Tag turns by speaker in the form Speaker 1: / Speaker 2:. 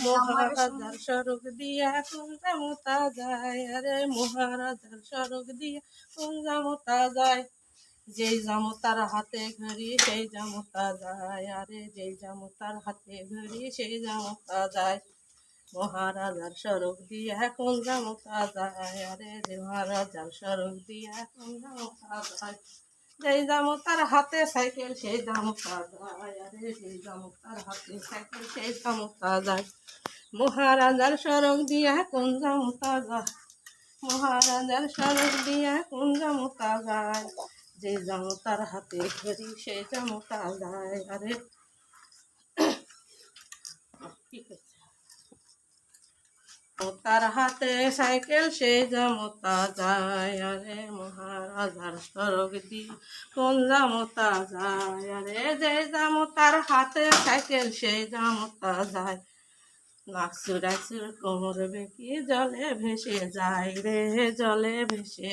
Speaker 1: মহারাজার সড়ক দিয়া কোন জামতা যায়, আরে মহারাজার সড়ক দিয়া কোন জামতা যায়, যেই জামতার হাতে ঘড়ি সেই জামতা যায়, আরে যেই জামতার হাতে ঘড়ি সেই জামতা যায়। মহারাজার সড়ক দিয়া কোন জামতা যায়, আরে যে মহারাজার সড়ক দিয়া কোন জামতা যায়, যেই জামতার হাতে সাইকেল সেই জামতা যায়, আরে যেই জামতার হাতে সাইকেল সেই জামতা যায়। মহারাজার সড়ক দিয়া কোন জামতা যায়, মহারাজার সড়ক দিয়া কোন জামতা যায়, যে জামতার হাতে ঘড়ি সেই জামতা যায়, আরে তার হাতে সাইকেল সেই জামতা যায়, আরে মহারাজার সড়ক দিয়ে কোন জামতা যায়, আরে যে জামতার হাতে সাইকেল সেই জামতা যায়। নাকসুর কোমর বেঁকি জলে ভেসে যায় রে, জলে ভেসে